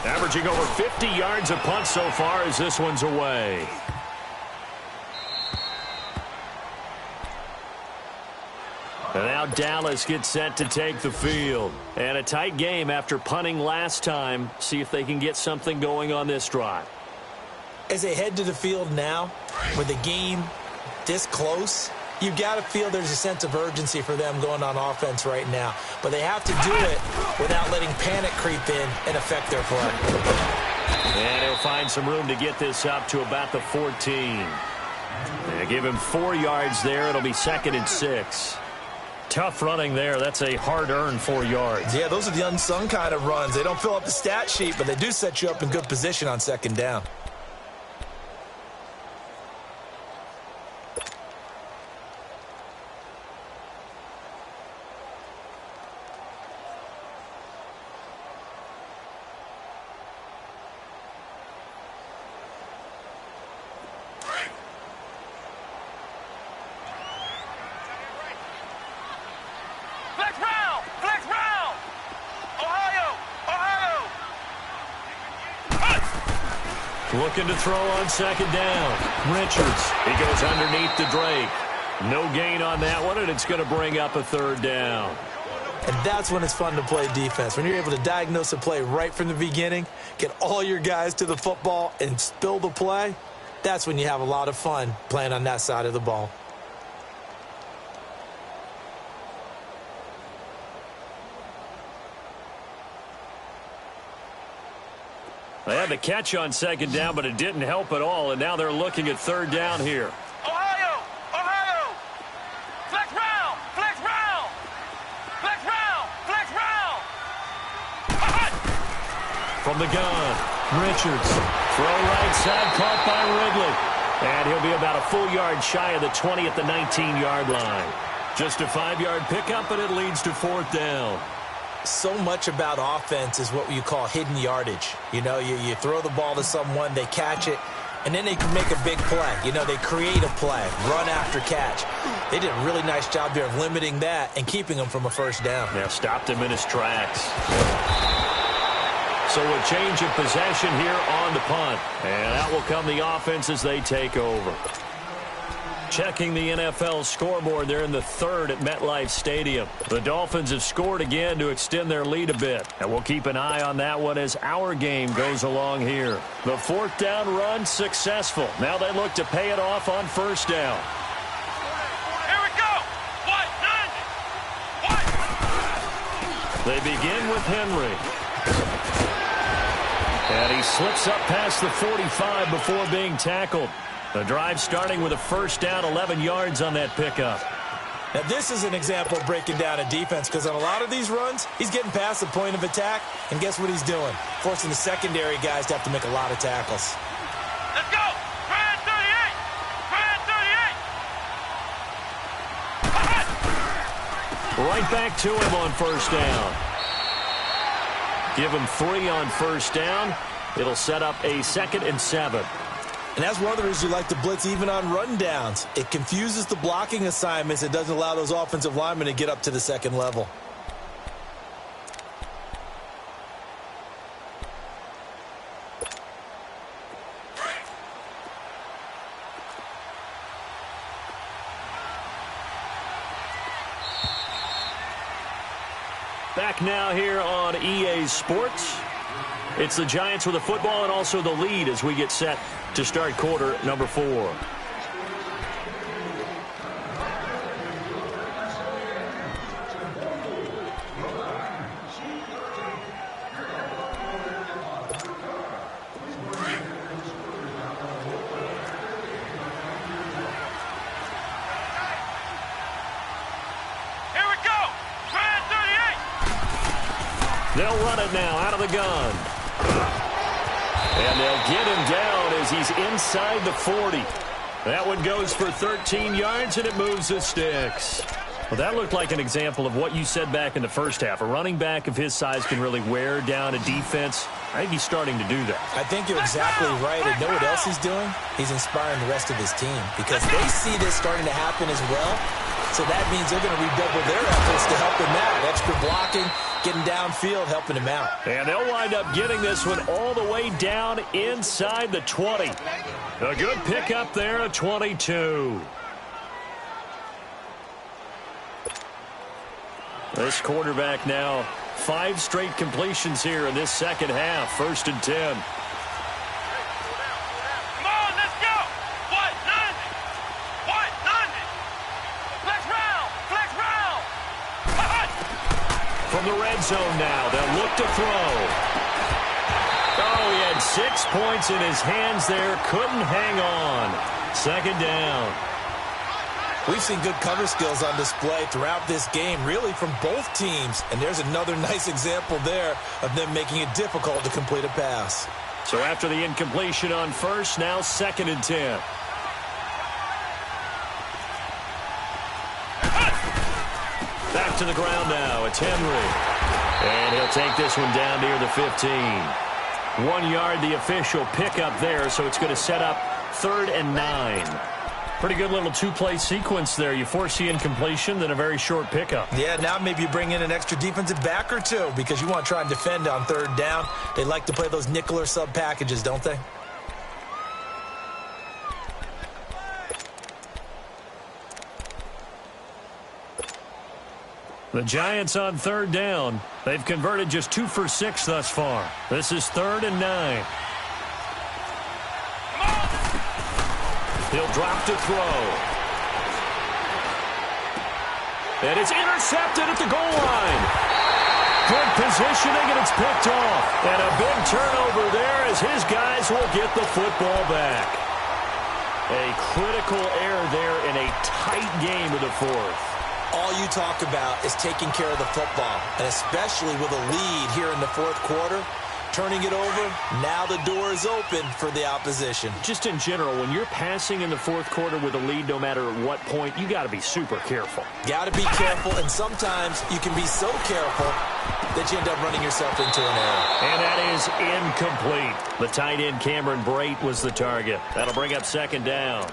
Averaging over 50 yards a punt so far as this one's away. And now Dallas gets set to take the field. And a tight game after punting last time. See if they can get something going on this drive. As they head to the field now, with the game this close, you've got to feel there's a sense of urgency for them going on offense right now. But they have to do it without letting panic creep in and affect their play. And he'll find some room to get this up to about the 14. They give him 4 yards there. It'll be 2nd and 6. Tough running there. That's a hard-earned 4 yards. Yeah, those are the unsung kind of runs. They don't fill up the stat sheet, but they do set you up in good position on 2nd down. Looking to throw on 2nd down. Richards. He goes underneath to Drake. No gain on that one, and it's going to bring up a 3rd down. And that's when it's fun to play defense. When you're able to diagnose a play right from the beginning, get all your guys to the football, and spill the play, that's when you have a lot of fun playing on that side of the ball. They had the catch on second down, but it didn't help at all, and now they're looking at third down here. Ohio! Ohio! Flex round! Flex round! Flex round! Flex round! From the gun, Richards. Throw right side, caught by Ridley. And he'll be about a full yard shy of the 20 at the 19-yard line. Just a 5-yard pickup, and it leads to fourth down. So much about offense is what you call hidden yardage. You know, you throw the ball to someone, they catch it, and then they can make a big play. You know, they create a play, run after catch. They did a really nice job there of limiting that and keeping him from a first down. Yeah, stopped him in his tracks. So a change of possession here on the punt. And out will come the offense as they take over. Checking the NFL scoreboard, they're in the third at MetLife Stadium. The Dolphins have scored again to extend their lead a bit. And we'll keep an eye on that one as our game goes along here. The fourth down run successful. Now they look to pay it off on first down. Here we go! What? None! What? They begin with Henry. And he slips up past the 45 before being tackled. The drive starting with a first down, 11 yards on that pickup. Now, this is an example of breaking down a defense because on a lot of these runs, he's getting past the point of attack, and guess what he's doing? Forcing the secondary guys to have to make a lot of tackles. Let's go! Brand 38! Brand 38! Right back to him on first down. Give him 3 on first down. It'll set up a 2nd and 7. And that's one of the reasons you like to blitz even on rundowns. It confuses the blocking assignments. It doesn't allow those offensive linemen to get up to the second level. Back now here on EA Sports. It's the Giants with the football and also the lead as we get set to start quarter number 4. Here we go! Brand 38! They'll run it now out of the gun. And they'll get him down as he's inside the 40. That one goes for 13 yards, and it moves the sticks. Well, that looked like an example of what you said back in the first half. A running back of his size can really wear down a defense. I think he's starting to do that. I think you're exactly right. And know what else he's doing? He's inspiring the rest of his team because they see this starting to happen as well. So that means they're going to redouble their efforts to help him out. Extra blocking, getting downfield, helping him out. And they'll wind up getting this one all the way down inside the 20. A good pickup there at 22. This quarterback now 5 straight completions here in this second half. 1st and 10. Come on, let's go! What? None! What? None! Flex round! Flex round! From the red zone now, they'll look to throw. Oh, he had 6 points in his hands there. Couldn't hang on. 2nd down. We've seen good cover skills on display throughout this game, really from both teams. And there's another nice example there of them making it difficult to complete a pass. So after the incompletion on first, now 2nd and 10. Back to the ground now. It's Henry. And he'll take this one down near the 15. 1 yard, the official pickup there, so it's going to set up 3rd and 9. Pretty good little 2-play sequence there. You force the incompletion, then a very short pickup. Yeah, now maybe you bring in an extra defensive back or two because you want to try and defend on 3rd down. They like to play those nickel or sub packages, don't they? The Giants on 3rd down. They've converted just 2 for 6 thus far. This is 3rd and 9. He'll drop to throw. And it's intercepted at the goal line. Good positioning, and it's picked off. And a big turnover there as his guys will get the football back. A critical error there in a tight game of the fourth. All you talk about is taking care of the football, and especially with a lead here in the fourth quarter. Turning it over, now the door is open for the opposition. Just in general, when you're passing in the fourth quarter with a lead, no matter at what point, you got to be super careful. Got to be careful, and sometimes you can be so careful that you end up running yourself into an error. And that is incomplete. The tight end Cameron Brate was the target. That'll bring up second down.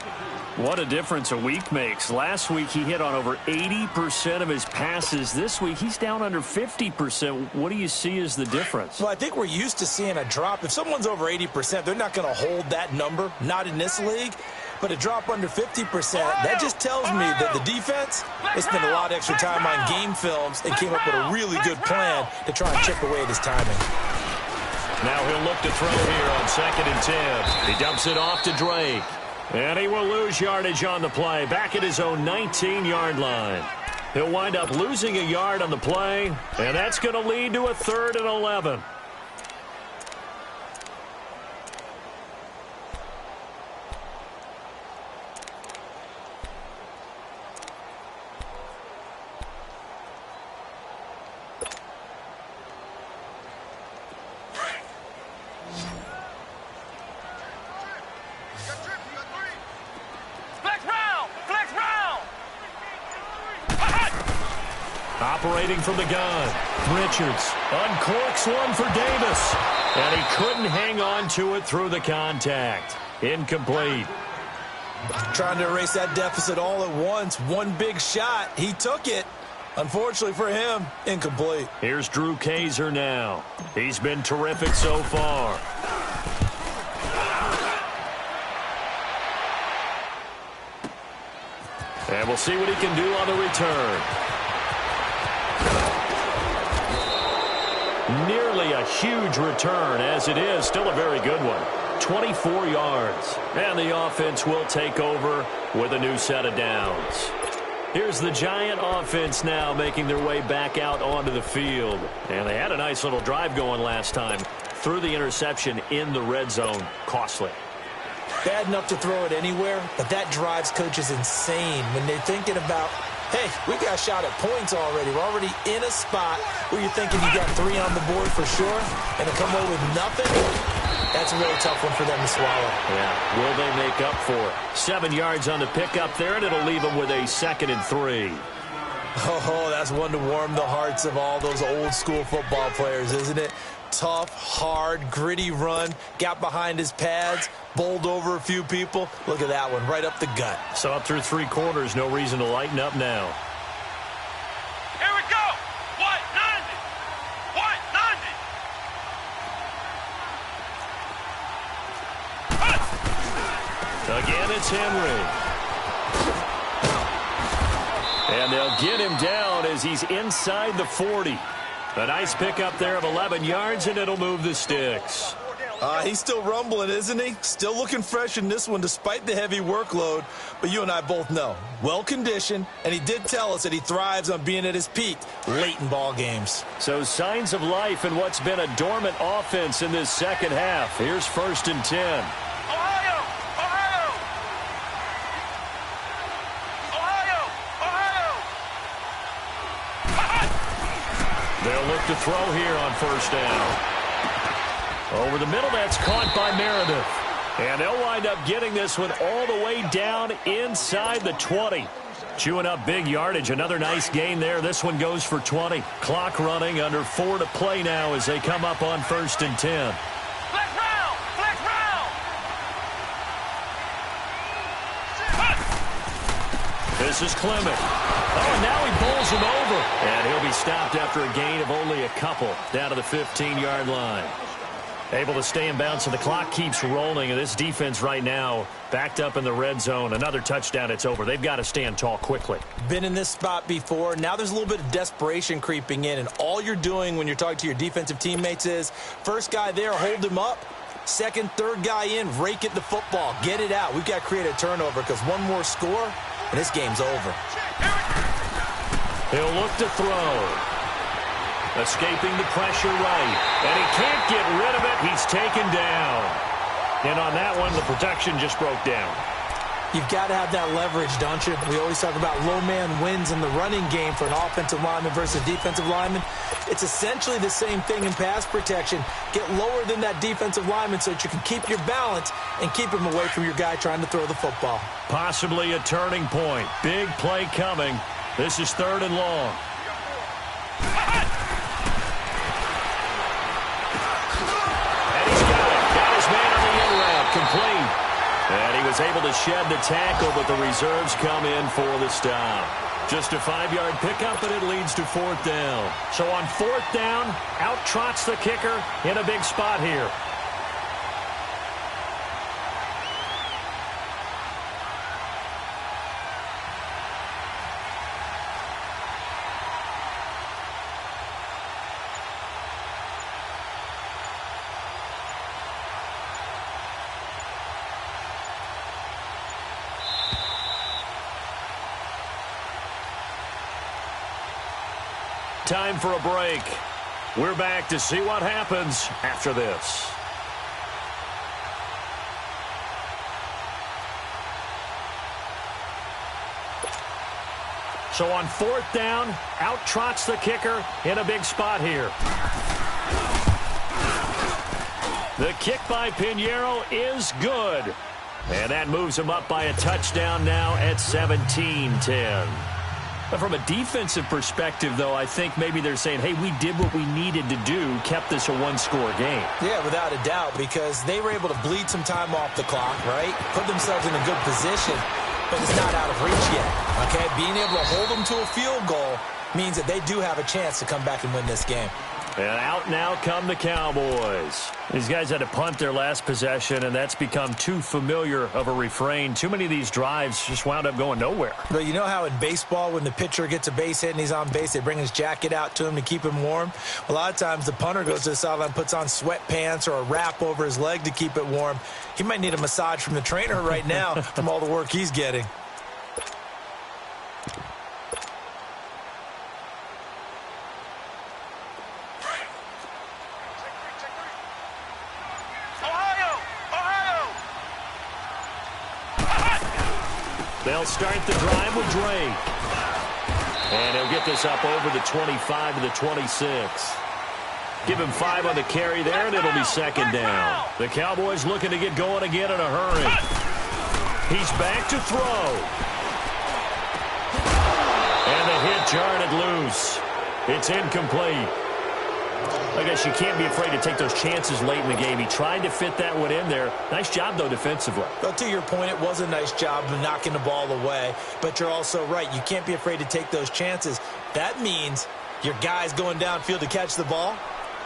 What a difference a week makes. Last week he hit on over 80% of his passes. This week he's down under 50%. What do you see as the difference? Well, I think we're used to seeing a drop. If someone's over 80%, they're not going to hold that number, not in this league. But a drop under 50%, that just tells me that the defense, they spent a lot of extra time on game films and came up with a really good plan to try and chip away at his timing. Now he'll look to throw here on 2nd and 10. He dumps it off to Drake. And he will lose yardage on the play, back at his own 19-yard line. He'll wind up losing a yard on the play, and that's going to lead to a 3rd and 11. Operating from the gun, Richards uncorks one for Davis, and he couldn't hang on to it through the contact. Incomplete. Trying to erase that deficit all at once. One big shot. He took it. Unfortunately for him, incomplete. Here's Drew Kaiser now. He's been terrific so far. And we'll see what he can do on the return. Nearly a huge return, as it is still a very good one. 24 yards. And the offense will take over with a new set of downs. Here's the Giant offense now making their way back out onto the field. And they had a nice little drive going last time. Threw the interception in the red zone. Costly. Bad enough to throw it anywhere, but that drives coaches insane when they're thinking about, hey, we got a shot at points already. We're already in a spot where you're thinking you got 3 on the board for sure, and to come away with nothing, that's a really tough one for them to swallow. Yeah, will they make up for it? 7 yards on the pickup there, and it'll leave them with a 2nd and 3. Oh, that's one to warm the hearts of all those old school football players, isn't it? Tough, hard, gritty run, got behind his pads, bowled over a few people. Look at that one, right up the gut. So up through 3 quarters, no reason to lighten up now. Here we go. 190. 190. Again, it's Henry. And they'll get him down as he's inside the 40. A nice pickup there of 11 yards, and it'll move the sticks. He's still rumbling, isn't he? Still looking fresh in this one despite the heavy workload. But you and I both know, well-conditioned, and he did tell us that he thrives on being at his peak late in ball games. So signs of life in what's been a dormant offense in this second half. Here's 1st and 10. Ohio! Ohio! Ohio! Ohio! They'll look to throw here on 1st down. Over the middle, that's caught by Meredith. And they'll wind up getting this one all the way down inside the 20. Chewing up big yardage. Another nice gain there. This one goes for 20. Clock running, under 4 to play now as they come up on 1st and 10. Flex round! Flex round! This is Clement. Oh, now he bowls him over. And he'll be stopped after a gain of only a couple down to the 15-yard line. Able to stay in bounds, and the clock keeps rolling. And this defense right now backed up in the red zone. Another touchdown, it's over. They've got to stand tall quickly. Been in this spot before. Now there's a little bit of desperation creeping in. And all you're doing when you're talking to your defensive teammates is, first guy there, hold him up. Second, third guy in, rake at the football. Get it out. We've got to create a turnover because one more score, and this game's over. He'll look to throw. Escaping the pressure right. And he can't get rid of it. He's taken down. And on that one, the protection just broke down. You've got to have that leverage, don't you? We always talk about low man wins in the running game for an offensive lineman versus defensive lineman. It's essentially the same thing in pass protection. Get lower than that defensive lineman so that you can keep your balance and keep him away from your guy trying to throw the football. Possibly a turning point. Big play coming. This is 3rd and long. And he's got it. Got his man on the in route. Complete. And he was able to shed the tackle, but the reserves come in for the stop. Just a 5-yard pickup, and it leads to 4th down. So on 4th down, out trots the kicker in a big spot here. Time for a break. We're back to see what happens after this. So on 4th down, out trots the kicker in a big spot here. The kick by Pinheiro is good. And that moves him up by a touchdown now at 17-10. But from a defensive perspective, though, I think maybe they're saying, hey, we did what we needed to do, kept this a one-score game. Yeah, without a doubt, because they were able to bleed some time off the clock, right? Put themselves in a good position, but it's not out of reach yet, okay? Being able to hold them to a field goal means that they do have a chance to come back and win this game. And out now come the Cowboys. These guys had to punt their last possession, and that's become too familiar of a refrain. Too many of these drives just wound up going nowhere. But you know how in baseball, when the pitcher gets a base hit and he's on base, they bring his jacket out to him to keep him warm? A lot of times the punter goes to the sideline, puts on sweatpants or a wrap over his leg to keep it warm. He might need a massage from the trainer right now from all the work he's getting. They'll start the drive with Drake. And he'll get this up over the 25 to the 26. Give him 5 on the carry there, and it'll be 2nd down. The Cowboys looking to get going again in a hurry. He's back to throw. And the hit jarred it loose. It's incomplete. I guess you can't be afraid to take those chances late in the game. He tried to fit that one in there. Nice job, though, defensively. Well, to your point, it was a nice job of knocking the ball away. But you're also right. You can't be afraid to take those chances. That means your guys going downfield to catch the ball,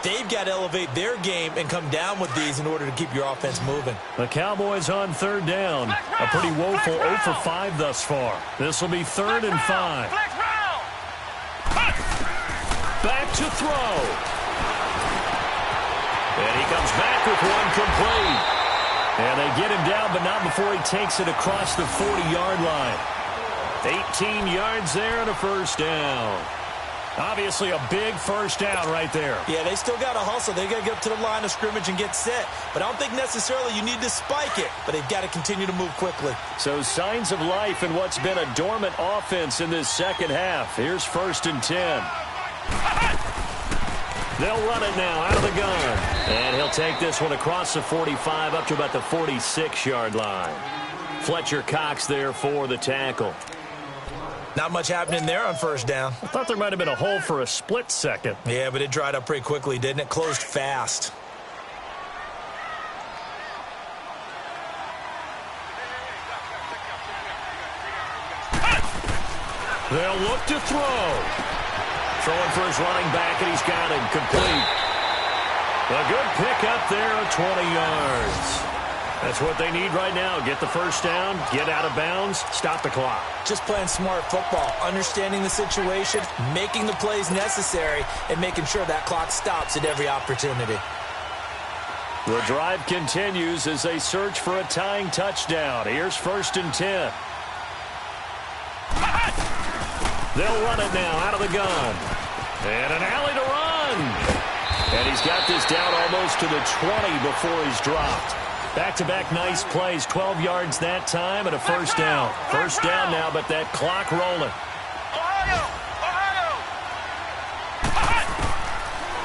they've got to elevate their game and come down with these in order to keep your offense moving. The Cowboys on 3rd down. A pretty woeful 0 for 5 thus far. This will be 3rd and 5. Back to throw. And he comes back with one complete. And they get him down, but not before he takes it across the 40-yard line. 18 yards there and a 1st down. Obviously a big 1st down right there. Yeah, they still got to hustle. They got to get up to the line of scrimmage and get set. But I don't think necessarily you need to spike it. But they've got to continue to move quickly. So signs of life in what's been a dormant offense in this second half. Here's 1st and 10. They'll run it now out of the gun. And he'll take this one across the 45 up to about the 46-yard line. Fletcher Cox there for the tackle. Not much happening there on 1st down. I thought there might have been a hole for a split second. Yeah, but it dried up pretty quickly, didn't it? Closed fast. They'll look to throw. Throwing for his running back, and he's got him complete. A good pickup there of 20 yards. That's what they need right now. Get the 1st down, get out of bounds, stop the clock. Just playing smart football, understanding the situation, making the plays necessary, and making sure that clock stops at every opportunity. The drive continues as they search for a tying touchdown. Here's 1st and 10. They'll run it now out of the gun. And an alley to run. And he's got this down almost to the 20 before he's dropped. Back-to-back nice plays, 12 yards that time and a first down. First down now, but that clock rolling.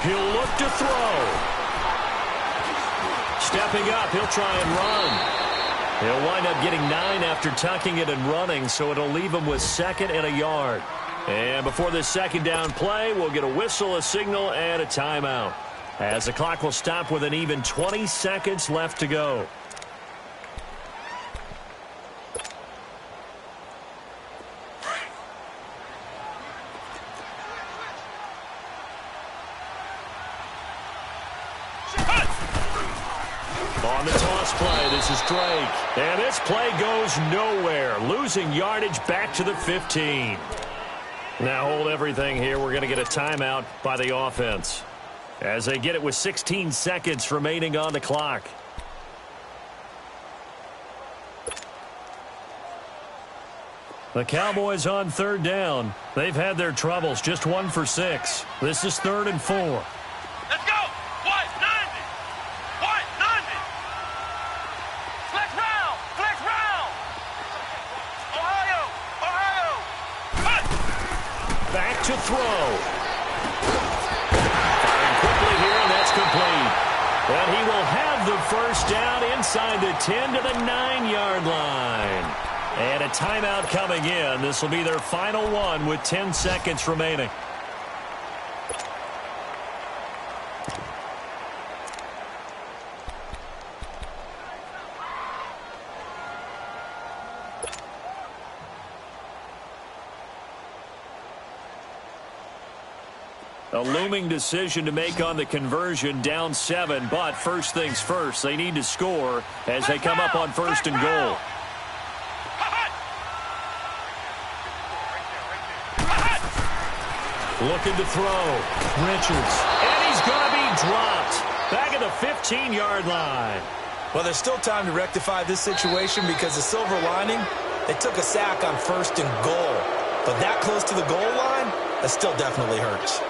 He'll look to throw. Stepping up, he'll try and run. He'll wind up getting 9 after tucking it and running, so it'll leave him with 2nd and a yard. And before this second down play, we'll get a whistle, a signal, and a timeout, as the clock will stop with an even 20 seconds left to go. On the toss play, this is Drake. And this play goes nowhere, losing yardage back to the 15. Now hold everything here. We're going to get a timeout by the offense, as they get it with 16 seconds remaining on the clock. The Cowboys on 3rd down. They've had their troubles, just 1 for 6. This is 3rd and 4. Let's go! What? 90! What? 90! Flex round! Flex round! Ohio! Ohio! Cut! Back to throw. Firing quickly here, and that's complete. And he will have the first down inside the 10 to the 9-yard line. And a timeout coming in. This will be their final one with 10 seconds remaining. A looming decision to make on the conversion, down 7, but first things first, they need to score as they come up on 1st and goal. Looking to throw. Richards. And he's going to be dropped. Back at the 15-yard line. Well, there's still time to rectify this situation, because the silver lining, they took a sack on 1st and goal. But that close to the goal line, that still definitely hurts.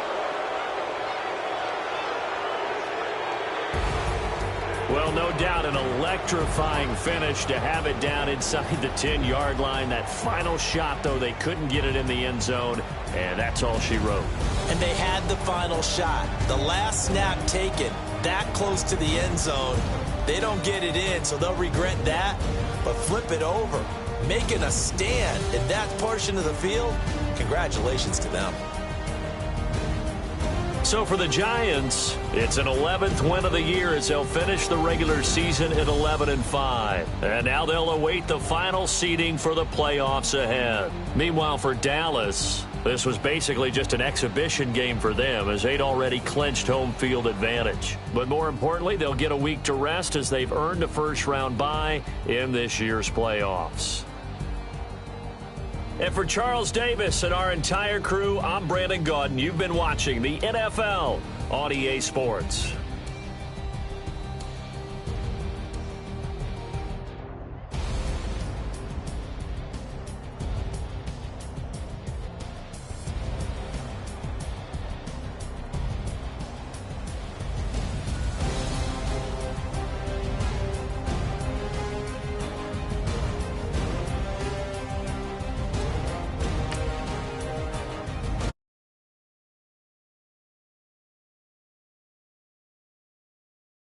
Well, no doubt an electrifying finish to have it down inside the 10-yard line. That final shot, though, they couldn't get it in the end zone, and that's all she wrote. And they had the final shot. The last snap taken that close to the end zone. They don't get it in, so they'll regret that. But flip it over, making a stand in that portion of the field, congratulations to them. So for the Giants, it's an 11th win of the year as they'll finish the regular season at 11-5. And now they'll await the final seeding for the playoffs ahead. Meanwhile, for Dallas, this was basically just an exhibition game for them, as they'd already clinched home field advantage. But more importantly, they'll get a week to rest as they've earned a first-round bye in this year's playoffs. And for Charles Davis and our entire crew, I'm Brandon Gaudin. You've been watching the NFL on EA Sports.